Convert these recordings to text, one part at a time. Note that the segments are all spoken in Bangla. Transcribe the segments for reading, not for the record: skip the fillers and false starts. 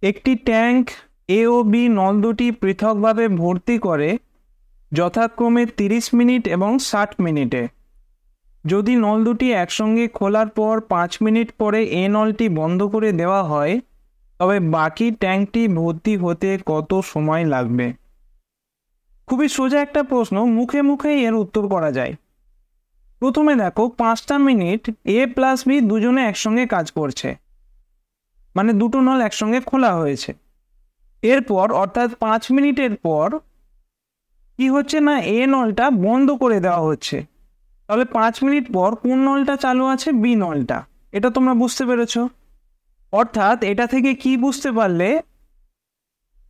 একটি ট্যাঙ্ক এ ও বি নল দুটি পৃথকভাবে ভর্তি করে যথাক্রমে 30 মিনিট এবং 60 মিনিটে। যদি নল দুটি একসঙ্গে খোলার পর 5 মিনিট পরে এ নলটি বন্ধ করে দেওয়া হয় তবে বাকি ট্যাঙ্কটি ভর্তি হতে কত সময় লাগবে? খুবই সোজা একটা প্রশ্ন, মুখে মুখে এর উত্তর করা যায়। প্রথমে দেখো 5টা মিনিট এ প্লাস বি দুজনে একসঙ্গে কাজ করছে, মানে দুটো নল একসঙ্গে খোলা হয়েছে। এরপর অর্থাৎ 5 মিনিটের পর কি হচ্ছে না, এ নলটা বন্ধ করে দেওয়া হচ্ছে। তাহলে 5 মিনিট পর কোন নলটা চালু আছে? বি নলটা। এটা তোমরা বুঝতে পেরেছো? অর্থাৎ এটা থেকে কি বুঝতে পারলে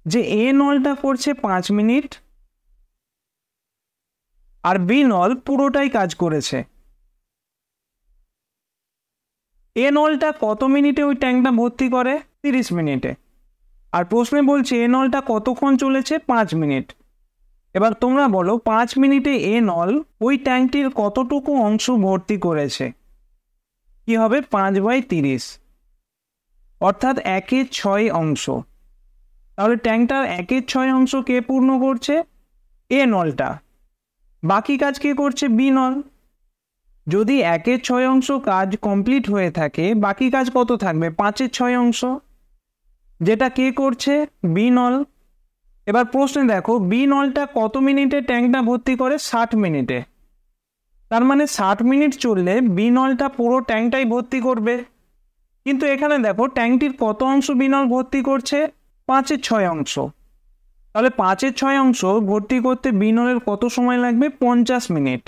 যে এ নলটা করছে 5 মিনিট আর বি নল পুরোটাই কাজ করেছে। এ নলটা কত মিনিটে ওই ট্যাঙ্কটা ভর্তি করে? 30 মিনিটে। আর প্রশ্নে বলছে এ নলটা কতক্ষণ চলেছে? 5 মিনিট। এবার তোমরা বলো 5 মিনিটে এ নল ওই ট্যাঙ্কটির কতটুকু অংশ ভর্তি করেছে? কি হবে? 5/30, অর্থাৎ 1/6 অংশ। তাহলে ট্যাঙ্কটার 1/6 অংশ কে পূর্ণ করছে? এ নলটা। বাকি কাজ কে করছে? বি নল। যদি 1/6 অংশ কাজ কমপ্লিট হয়ে থাকে বাকি কাজ কত থাকবে? 5/6 অংশ, যেটা কে করছে? বি নল। এবার প্রশ্নে দেখো বি নলটা কত মিনিটে ট্যাঙ্কটা ভর্তি করে? 60 মিনিটে। তার মানে 60 মিনিট চললে বি নলটা পুরো ট্যাঙ্কটাই ভর্তি করবে। কিন্তু এখানে দেখো ট্যাঙ্কটির কত অংশ বি নল ভর্তি করছে? 5/6 অংশ। তাহলে 5/6 অংশ ভর্তি করতে বি নলের কত সময় লাগবে? 50 মিনিট।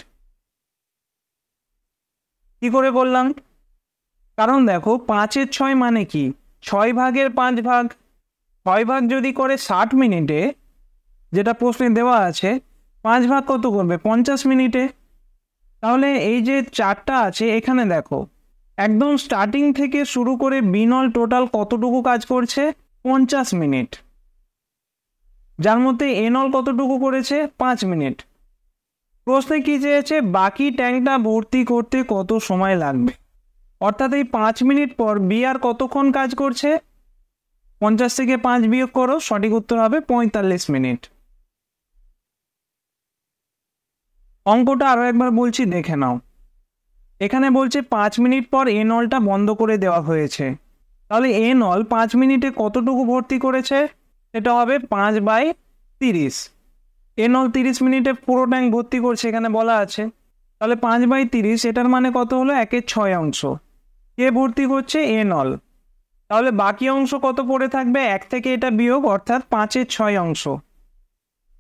কি করে বললাম? কারণ দেখো 5/6 মানে কি? 6/5 ভাগ। 6 ভাগ যদি করে 60 মিনিটে, যেটা প্রশ্নে দেওয়া আছে, 5 ভাগ কত করবে? 50 মিনিটে। তাহলে এই যে চারটা আছে এখানে দেখো একদম স্টার্টিং থেকে শুরু করে বি নল টোটাল কতটুকু কাজ করছে? 50 মিনিট। যার মধ্যে এ নল কতটুকু করেছে? 5 মিনিট। প্রশ্নে কি চেয়েছে? বাকি ট্যাঙ্কটা ভর্তি করতে কত সময় লাগবে। অর্থাৎ এই 5 মিনিট পর বি আর কতক্ষণ কাজ করছে? 50 থেকে 5 বিয়োগ করো, সঠিক উত্তর হবে 45 মিনিট। অঙ্কটা আরো একবার বলছি, দেখে নাও। এখানে বলছে 5 মিনিট পর এ নলটা বন্ধ করে দেওয়া হয়েছে। তাহলে এ নল 5 মিনিটে কতটুকু ভর্তি করেছে? এটা হবে 5/30। এ নল 30 মিনিটে পুরো ট্যাঙ্ক ভর্তি করছে এখানে বলা আছে। তাহলে 5/30, এটার মানে কত হলো? 1/6 অংশ। কে ভর্তি করছে? এ নল। তাহলে বাকি অংশ কত পড়ে থাকবে? 1 থেকে এটা বিয়োগ, অর্থাৎ 5/6 অংশ,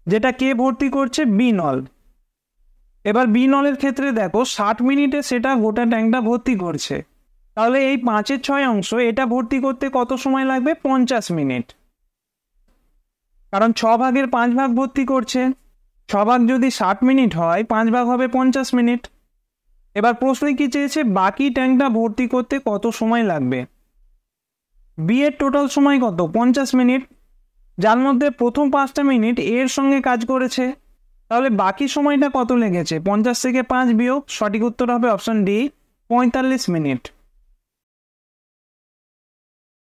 যেটা কে ভর্তি করছে? বি নল। এবার বি নলের ক্ষেত্রে দেখো 60 মিনিটে সেটা গোটা ট্যাঙ্কটা ভর্তি করছে। তাহলে এই 5/6 অংশ এটা ভর্তি করতে কত সময় লাগবে? 50 মিনিট। কারণ 6/5 ভাগ ভর্তি করছে। 6 ভাগ যদি 60 মিনিট হয় 5 ভাগ হবে 50 মিনিট। এবার প্রশ্নে কি চেয়েছে? বাকি ট্যাঙ্কটা ভর্তি করতে কত সময় লাগবে। বি এর টোটাল সময় কত? 50 মিনিট, যার মধ্যে প্রথম 5টা মিনিট এর সঙ্গে কাজ করেছে। তাহলে বাকি সময়টা কত লেগেছে? 50 থেকে 5 বিয়োগ, সঠিক উত্তর হবে অপশন ডি, 45 মিনিট।